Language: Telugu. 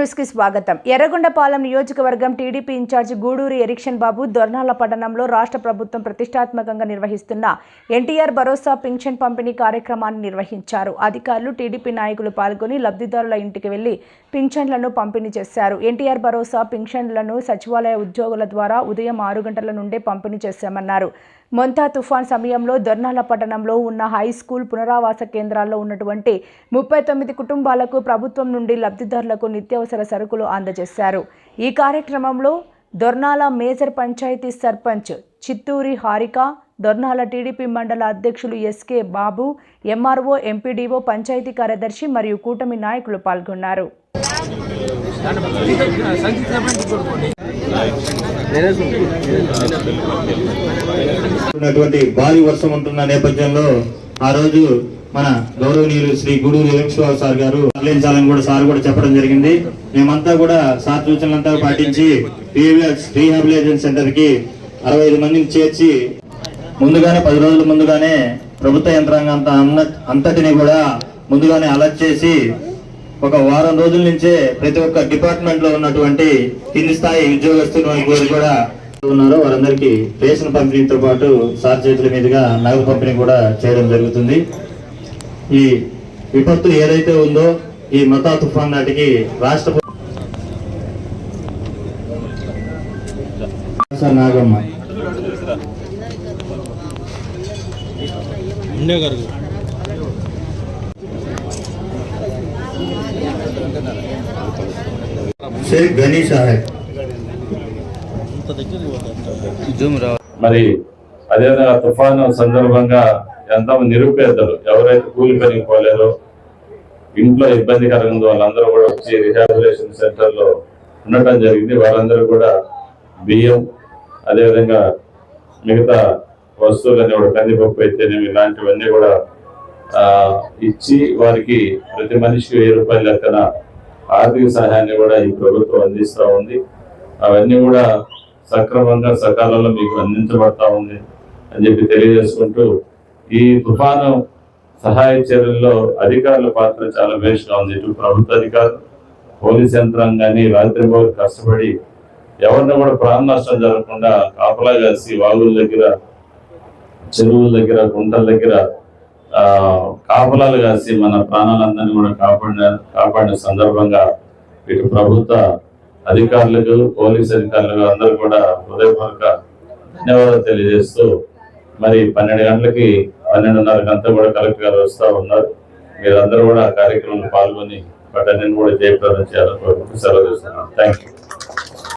న్యూస్ కి స్వాగతం. ఎర్రగొండపాలెం నియోజకవర్గం టీడీపీ ఇన్ఛార్జి గూడూరి ఎరిక్షన్ బాబు దొర్నాల పట్టణంలో రాష్ట్ర ప్రభుత్వం ప్రతిష్టాత్మకంగా నిర్వహిస్తున్న ఎన్టీఆర్ భరోసా పింఛన్ పంపిణీ కార్యక్రమాన్ని నిర్వహించారు. అధికారులు, టీడీపీ నాయకులు పాల్గొని లబ్ధిదారుల ఇంటికి వెళ్లి పింఛన్లను పంపిణీ చేశారు. ఎన్టీఆర్ భరోసా పింఛన్లను సచివాలయ ఉద్యోగుల ద్వారా ఉదయం 6 గంటల నుండే పంపిణీ చేశామన్నారు. మొంతా తుఫాన్ సమయంలో దొర్నాల పట్టణంలో ఉన్న హై స్కూల్, పునరావాస కేంద్రాల్లో ఉన్నటువంటి 39 కుటుంబాలకు ప్రభుత్వం నుండి లబ్ధిదారులకు నిత్యావసర సరుకులు అందజేశారు. ఈ కార్యక్రమంలో దొర్నాల మేజర్ పంచాయతీ సర్పంచ్ చిత్తూరి హారిక, దొర్నాల టీడీపీ మండల అధ్యక్షులు ఎస్కే బాబు, ఎంఆర్ఓ, ఎంపీడీఓ, పంచాయతీ కార్యదర్శి మరియు కూటమి నాయకులు పాల్గొన్నారు. భారీ వర్షం ఉంటున్న నేపథ్యంలో ఆ రోజు మన గౌరవనీయులు శ్రీ గూడూరి ఎరిక్షన్ సార్ గారు తరలించాలని కూడా సార్ కూడా చెప్పడం జరిగింది. మేమంతా కూడా సార్ సూచనలంతా పాటించి రీహాబిలిటేషన్ సెంటర్ కి 65 మందిని చేర్చి ముందుగానే 10 రోజుల ముందుగానే ప్రభుత్వ యంత్రాంగం అంతటిని కూడా ముందుగానే అలర్ట్ చేసి ఒక వారం రోజుల నుంచే ప్రతి ఒక్క డిపార్ట్మెంట్ లో ఉన్నటువంటి కింది స్థాయి ఉద్యోగస్తులు కూడా ఉన్నారు. వారందరికీ రేషన్ పంపిణీతో పాటు సార్ చేతుల మీదుగా నగదు పంపిణీ కూడా చేయడం జరుగుతుంది. ఈ విపత్తు ఏదైతే ఉందో ఈ మొంతా తుఫాన్ నాటికి రాష్ట్ర నాగమ్మ షేక్ గనీ సాహెబ్. మరి అదేవిధంగా తుఫాను సందర్భంగా ఎంతమంది నిరుపేదలు ఎవరైతే కూలి పనికి పోలేదో, ఇంట్లో ఇబ్బందికరంగా ఉందో వాళ్ళందరూ కూడా వచ్చి రిహాబిలిటేషన్ సెంటర్ లో ఉండటం జరిగింది. వాళ్ళందరూ కూడా బియ్యం, అదేవిధంగా మిగతా వస్తువులన్నీ కూడా కందిపప్పు అయితేనేమి ఇలాంటివన్నీ కూడా ఇచ్చి వారికి ప్రతి మనిషికి 1000 రూపాయల లెక్కన ఆర్థిక సహాయాన్ని కూడా ఈ ప్రభుత్వం అందిస్తూ ఉంది. అవన్నీ కూడా సక్రమంగా సకాలంలో మీకు అందించబడతా ఉంది అని చెప్పి తెలియజేసుకుంటూ, ఈ తుఫాను సహాయ చర్యల్లో అధికారుల పాత్ర చాలా వేస్ట్గా ఉంది. ఇటు ప్రభుత్వ అధికారులు, పోలీస్ యంత్రాంగాన్ని రాత్రింబవళ్ళు కష్టపడి ఎవరిని కూడా ప్రాణ నష్టం జరగకుండా కాపలా కాసి వాగుల దగ్గర, చెరువుల దగ్గర, గుంటల దగ్గర కాపలాలు కాసి మన ప్రాణాలందరినీ కూడా కాపాడిన సందర్భంగా ఇటు ప్రభుత్వ అధికారులకు, పోలీస్ అధికారులకు అందరూ కూడా హృదయపూర్వక ధన్యవాదాలు తెలియజేస్తూ, మరి 12 గంటలకి 12:30 అంతా కూడా కలెక్టర్ గారు వస్తూ ఉన్నారు. మీరందరూ కూడా ఆ కార్యక్రమంలో పాల్గొని వాటన్నిటిని కూడా జయప్రదం చేయాలని సెలవు చేస్తున్నాను. Thank you.